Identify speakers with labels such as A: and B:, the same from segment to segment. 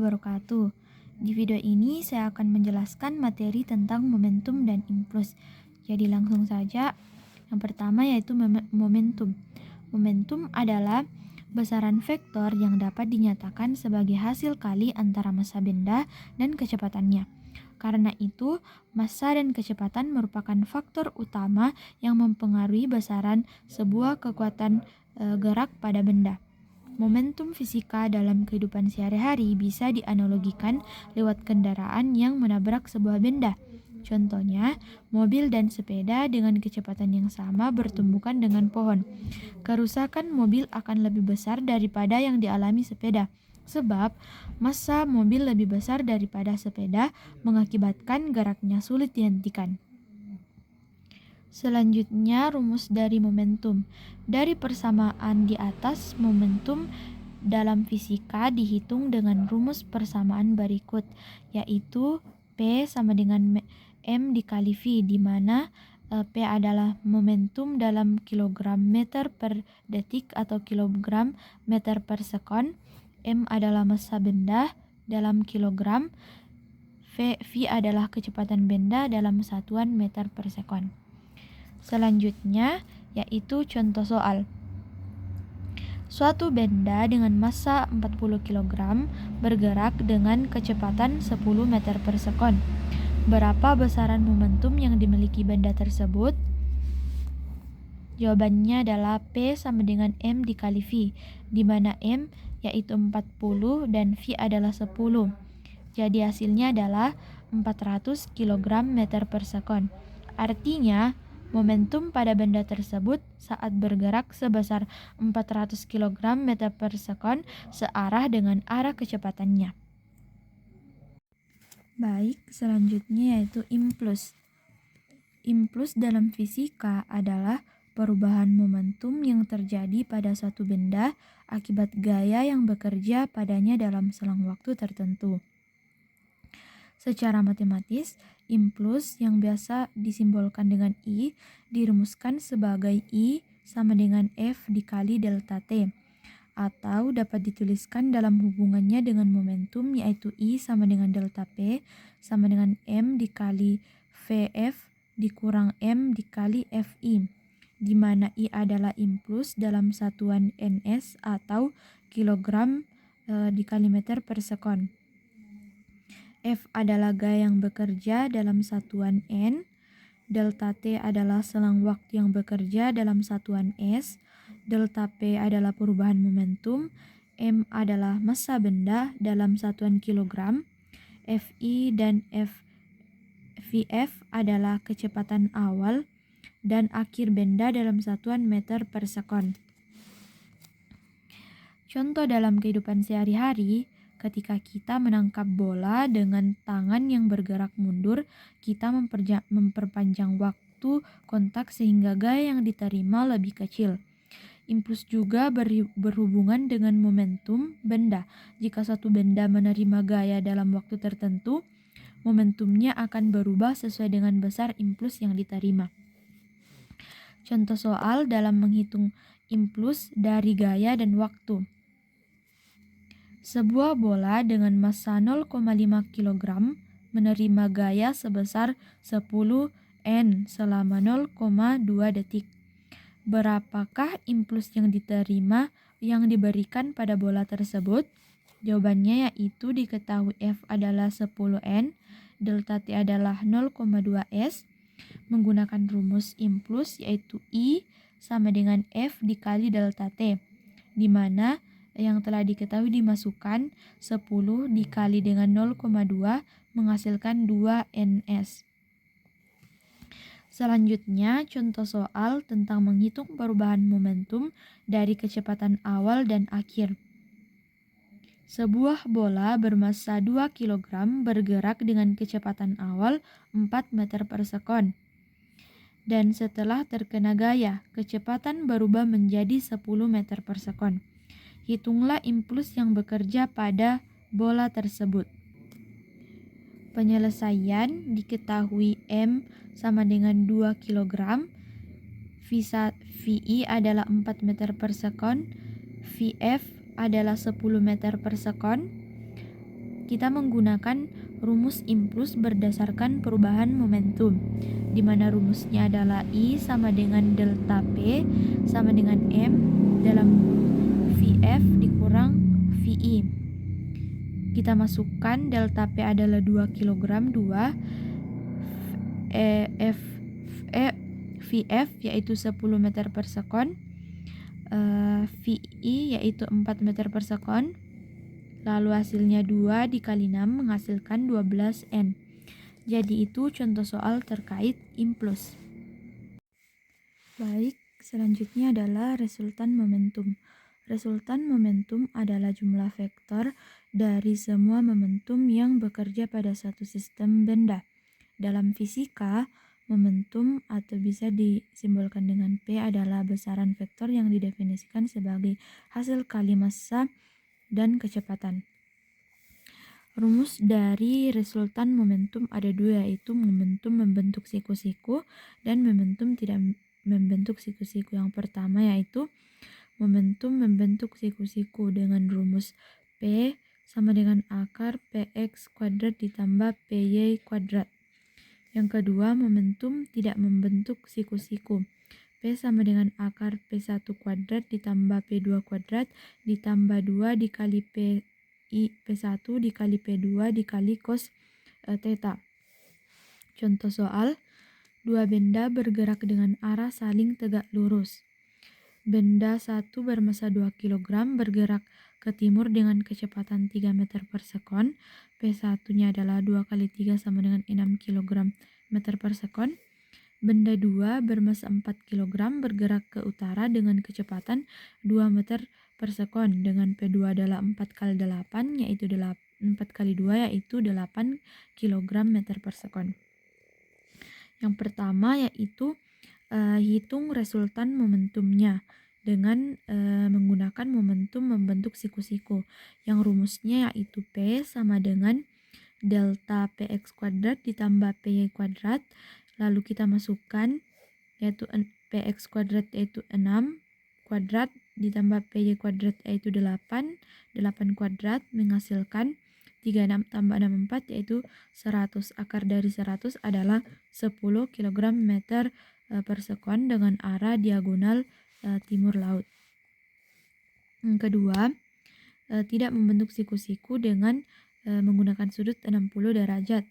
A: wabarakatuh. Di video ini saya akan menjelaskan materi tentang momentum dan impuls. Jadi langsung saja. Yang pertama yaitu momentum. Momentum adalah besaran vektor yang dapat dinyatakan sebagai hasil kali antara massa benda dan kecepatannya. Karena itu, massa dan kecepatan merupakan faktor utama yang mempengaruhi besaran sebuah kekuatan gerak pada benda. Momentum fisika dalam kehidupan sehari-hari bisa dianalogikan lewat kendaraan yang menabrak sebuah benda. Contohnya, mobil dan sepeda dengan kecepatan yang sama bertumbukan dengan pohon. Kerusakan mobil akan lebih besar daripada yang dialami sepeda, sebab massa mobil lebih besar daripada sepeda mengakibatkan geraknya sulit dihentikan. Selanjutnya, rumus dari momentum. Dari persamaan di atas, momentum dalam fisika dihitung dengan rumus persamaan berikut, yaitu P sama dengan M dikali V, di mana P adalah momentum dalam kilogram meter per detik atau kilogram meter per sekon, M adalah massa benda dalam kilogram, V adalah kecepatan benda dalam satuan meter per sekon. Selanjutnya yaitu contoh soal. Suatu benda dengan massa 40 kg bergerak dengan kecepatan 10 meter per sekon. Berapa besaran momentum yang dimiliki benda tersebut? Jawabannya adalah P sama dengan M dikali V, di mana M yaitu 40 dan V adalah 10. Jadi hasilnya adalah 400 kg meter per sekon. Artinya, momentum pada benda tersebut saat bergerak sebesar 400 kg meter per sekon searah dengan arah kecepatannya. Baik, selanjutnya yaitu impuls. Impuls dalam fisika adalah perubahan momentum yang terjadi pada suatu benda akibat gaya yang bekerja padanya dalam selang waktu tertentu. Secara matematis, impuls yang biasa disimbolkan dengan I dirumuskan sebagai I sama dengan F dikali delta T, atau dapat dituliskan dalam hubungannya dengan momentum, yaitu I sama dengan delta P sama dengan M dikali VF dikurang M dikali FI, di mana I adalah impuls dalam satuan NS atau kilogram dikali meter per sekon. F adalah gaya yang bekerja dalam satuan N, delta T adalah selang waktu yang bekerja dalam satuan S, delta P adalah perubahan momentum, M adalah massa benda dalam satuan kilogram, Fi dan VF adalah kecepatan awal dan akhir benda dalam satuan meter per sekon. Contoh dalam kehidupan sehari-hari, ketika kita menangkap bola dengan tangan yang bergerak mundur, kita memperpanjang waktu kontak sehingga gaya yang diterima lebih kecil. Impuls juga berhubungan dengan momentum benda. Jika suatu benda menerima gaya dalam waktu tertentu, momentumnya akan berubah sesuai dengan besar impuls yang diterima. Contoh soal dalam menghitung impuls dari gaya dan waktu. Sebuah bola dengan massa 0,5 kg menerima gaya sebesar 10 N selama 0,2 detik. Berapakah impuls yang diterima yang diberikan pada bola tersebut? Jawabannya yaitu diketahui F adalah 10 N, delta T adalah 0,2 S. Menggunakan rumus impuls yaitu I sama dengan F dikali delta T, di mana yang telah diketahui dimasukkan 10 dikali dengan 0,2 menghasilkan 2 NS. Selanjutnya, contoh soal tentang menghitung perubahan momentum dari kecepatan awal dan akhir. Sebuah bola bermassa 2 kg bergerak dengan kecepatan awal 4 meter per sekon. Dan setelah terkena gaya, kecepatan berubah menjadi 10 meter per sekon. Hitunglah impuls yang bekerja pada bola tersebut. Penyelesaian diketahui M sama dengan 2 kg, VI adalah 4 meter per sekon, VF adalah 10 meter per sekon, kita menggunakan rumus impuls berdasarkan perubahan momentum, di mana rumusnya adalah I sama dengan delta P sama dengan M dalam VF dikurang VI. Kita masukkan delta P adalah 2 kg 2 VF yaitu 10 meter per sekon, VI yaitu 4 meter per sekon. Lalu hasilnya 2 dikali 6 menghasilkan 12N. Jadi itu contoh soal terkait impuls. Baik, selanjutnya adalah resultan momentum. Resultan momentum adalah jumlah vektor dari semua momentum yang bekerja pada satu sistem benda. Dalam fisika, momentum atau bisa disimbolkan dengan P adalah besaran vektor yang didefinisikan sebagai hasil kali massa dan kecepatan. Rumus dari resultan momentum ada dua, yaitu momentum membentuk siku-siku dan momentum tidak membentuk siku-siku. Yang pertama yaitu momentum membentuk siku-siku dengan rumus P sama dengan akar PX kuadrat ditambah PY kuadrat. Yang kedua, momentum tidak membentuk siku-siku. P sama dengan akar P1 kuadrat ditambah P2 kuadrat ditambah 2 dikali P1 dikali P2 dikali cos theta. Contoh soal, dua benda bergerak dengan arah saling tegak lurus. Benda 1 bermassa 2 kg bergerak ke timur dengan kecepatan 3 meter per sekon. P1-nya adalah 2 kali 3 sama dengan 6 kg meter per sekon. Benda 2 bermassa 4 kg bergerak ke utara dengan kecepatan 2 meter per sekon dengan P2 adalah 4 kali 8 yaitu 4 kali 2 yaitu 8 kg meter per sekon. Yang pertama yaitu hitung resultan momentumnya dengan menggunakan momentum membentuk siku-siku. Yang rumusnya yaitu P sama dengan delta PX kuadrat ditambah PY kuadrat. Lalu kita masukkan yaitu PX kuadrat yaitu 6 kuadrat ditambah PY kuadrat yaitu 8 kuadrat menghasilkan 36 tambah 6 4 yaitu 100. Akar dari 100 adalah 10 kg meter per sekon dengan arah diagonal timur laut. Yang kedua, tidak membentuk siku-siku dengan menggunakan sudut 60 derajat.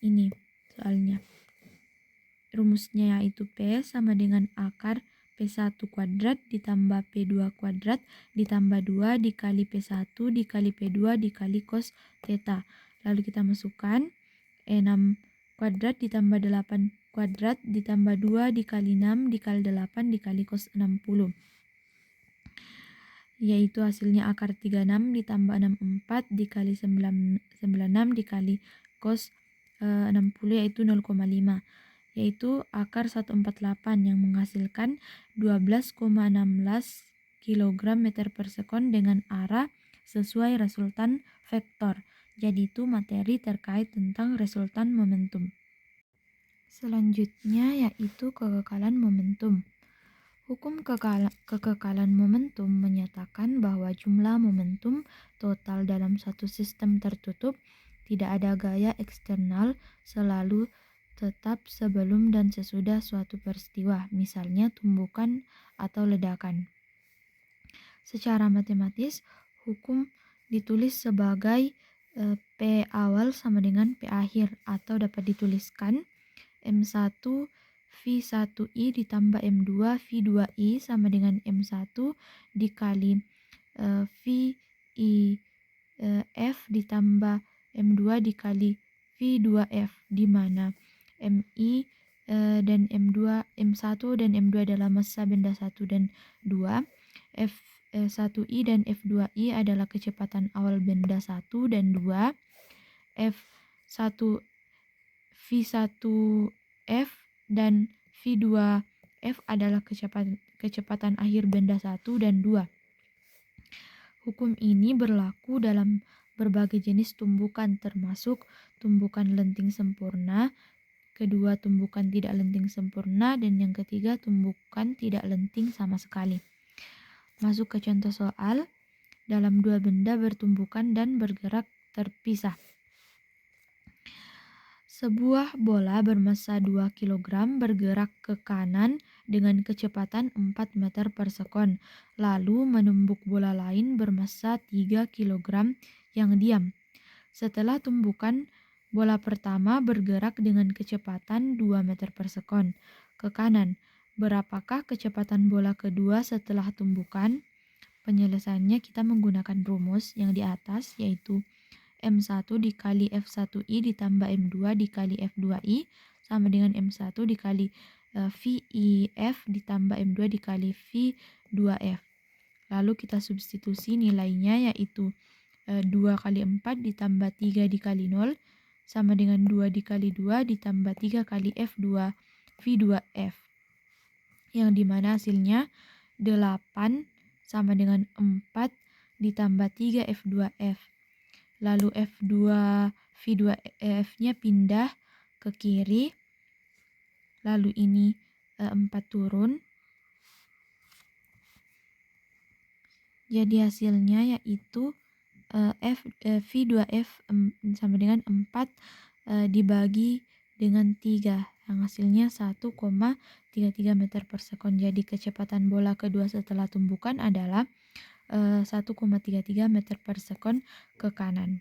A: Ini soalnya. Rumusnya yaitu P sama dengan akar P1 kuadrat ditambah P2 kuadrat ditambah 2 dikali P1 dikali P2 dikali cos theta. Lalu kita masukkan 6 kuadrat ditambah 8 kuadrat ditambah 2 dikali 6 dikali 8 dikali cos 60. Yaitu hasilnya akar 36 ditambah 64 dikali 96 dikali cos 60 yaitu 0,5. Yaitu akar 148 yang menghasilkan 12,16 kg meter per sekon dengan arah sesuai resultan vektor. Jadi itu materi terkait tentang resultan momentum. Selanjutnya yaitu kekekalan momentum. Hukum kekekalan momentum menyatakan bahwa jumlah momentum total dalam satu sistem tertutup tidak ada gaya eksternal selalu tetap sebelum dan sesudah suatu peristiwa, misalnya tumbukan atau ledakan. Secara matematis, hukum ditulis sebagai P awal sama dengan P akhir atau dapat dituliskan M1 V1I ditambah M2 V2I sama dengan M1 dikali VIF ditambah M2 dikali V2F, di mana MI dan M2, M1 dan M2 adalah massa benda 1 dan 2. F1I dan F2I adalah kecepatan awal benda 1 dan 2. F1 V1F dan V2F adalah kecepatan akhir benda 1 dan 2. Hukum ini berlaku dalam berbagai jenis tumbukan termasuk tumbukan lenting sempurna, kedua tumbukan tidak lenting sempurna, dan yang ketiga tumbukan tidak lenting sama sekali. Masuk ke contoh soal. Dalam dua benda bertumbukan dan bergerak terpisah. Sebuah bola bermassa 2 kg bergerak ke kanan dengan kecepatan 4 meter per sekon, lalu menumbuk bola lain bermassa 3 kg yang diam. Setelah tumbukan, bola pertama bergerak dengan kecepatan 2 meter per sekon ke kanan. Berapakah kecepatan bola kedua setelah tumbukan? Penyelesaiannya kita menggunakan rumus yang di atas, yaitu M1 dikali F1I ditambah M2 dikali F2I sama dengan M1 dikali VIF ditambah M2 dikali V2F. Lalu kita substitusi nilainya, yaitu 2 kali 4 ditambah 3 dikali 0 sama dengan 2 dikali 2 ditambah 3 kali F2 V2F. Yang dimana hasilnya 8 sama dengan 4 ditambah 3 F2F. Lalu F2 V2F-nya pindah ke kiri. Lalu ini 4 turun. Jadi hasilnya yaitu V2F sama dengan 4 dibagi dengan 3. Yang hasilnya 1,33 meter per sekon. Jadi kecepatan bola kedua setelah tumbukan adalah 1,33 meter per sekon ke kanan.